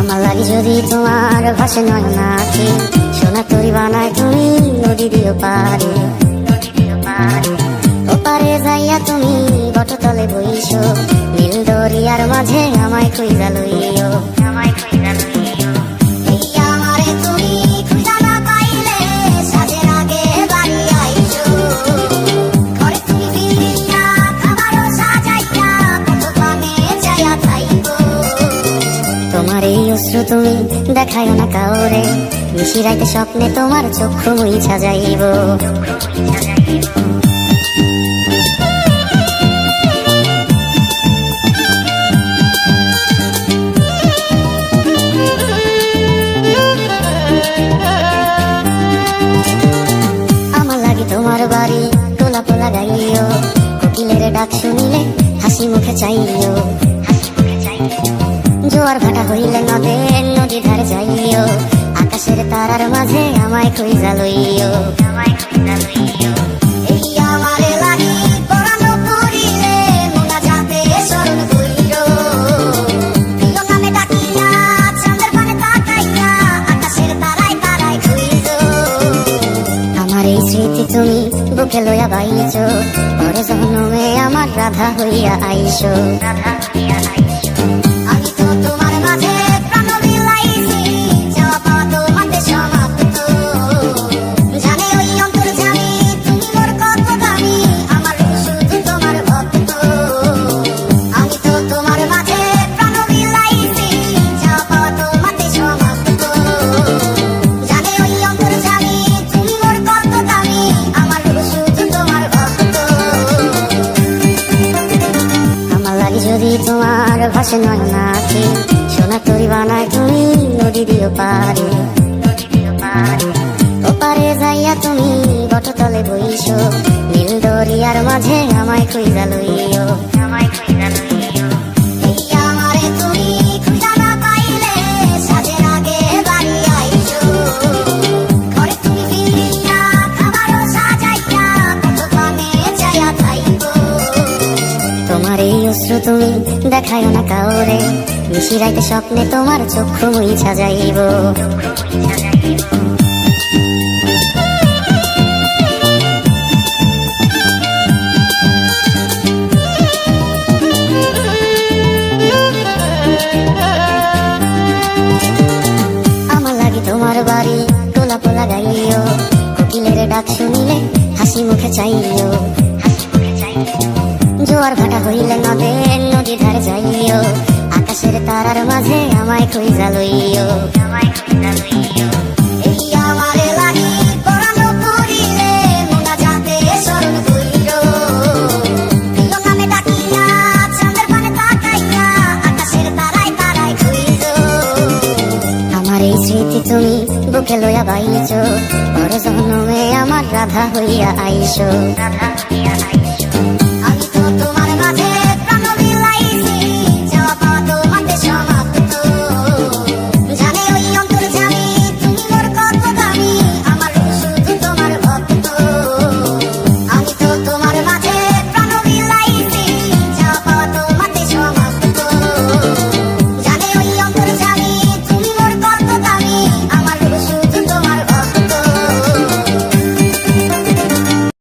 আমার লাগি যদি তোমার ভাসে নয়ন আঁখি, সোনা তরি বানায় তুমি নদী দিও পারে। ওপারে যাইয়া তুমি বটতলে বইছো, নীল দরিয়ার মাঝে আমায় খুঁজা লইও। এই আমারে তুমি খুঁজা না পাইলে সাজের আগে বাড়ি আইছো। ঘরে তুমি বিরিয়া খাবারও সাজাইয়া কত পানে যাইয়া খাইবো। তোমার এই অশ্রু তুমি দেখায় না কাউরে, নিশি রাইতে স্বপ্নে তোমার চক্ষু মুইছা যাইব। আমার লাগি তোমার বাড়ি তোলা পোলা গাইও, কোকিলের ডাক শুনিলে হাসি মুখে চাইও। জোয়ার ভাটা হইলে নদী ধারে যাইও, আকাশের তারার মাঝে আমায় খুঁজা লইও। এই আমারে লাগি পরানো করিলে মোনাজাতে স্মরণ কইরো। প্রিয় নামে ডাকিয়া চাঁদের পানে তাকাইয়া আকাশের তারায় তারায় খুঁজো। আমার এই স্মৃতি তুমি বুকে লইয়া বাইছো, পর জন্মে আমার রাধা হইয়া আইসো। আমি তো তোমার মাঝে প্রাণ বিলাইছি, যাওয়া পাওয়া তোমাদের সমাপ্ত। জানে ওই অন্তর্যামী তুমি মোর কত দামি, আমার শুধু তোমার ভক্ত। আমি তো তোমার মাঝে প্রাণ বিলাইছি, যাওয়া পাওয়া তোমাদের সমাপ্ত। জানে ওই অন্তর্যামী তুমি মোর কত দামি, আমার শুধু তোমার ভক্ত। আমার লাগি যদি তোমার ভাসে নয়ন আঁখি, সোনা তরি বানায় তুমি নদী দিও পারে। ওপারে যাইয়া তুমি বটতলে বইছো, নীল দরিয়ার মাঝে আমায় খুঁজা লইও। এই আমারে তুমি খুঁজা না পাইলে সাজের আগে বাড়ি আইছো। ঘরে তুমি বিরিয়া খাবারও সাজাইয়া কত পানে যাইয়া খাইবো। তোমার এই অশ্রু তুমি দেখায় না কাউরে, নিশি রাইতে স্বপ্নে তোমার চক্ষু মুইছা যাইব। আমার লাগি তোমার বাড়ি তোলা পোলা গাইও, কোকিলের ডাক শুনিলে হাসি মুখে চাইও। জোয়ার ভাটা হইলে নদী ধারে যাইও, আকাশের তারার মাঝে আমায় খুঁজা লইও। এই আমারে লাগি পরানো করিলে মোনাজাতে স্মরণ কইরো। প্রিয় নামে ডাকিয়া চাঁদের পানে তাকাইয়া আকাশের তারায় তারায় খুঁজো। আমার এই স্মৃতি তুমি বুকে লইয়া বাইছো, পর জন্মে আমার রাধা হইয়া আইসো।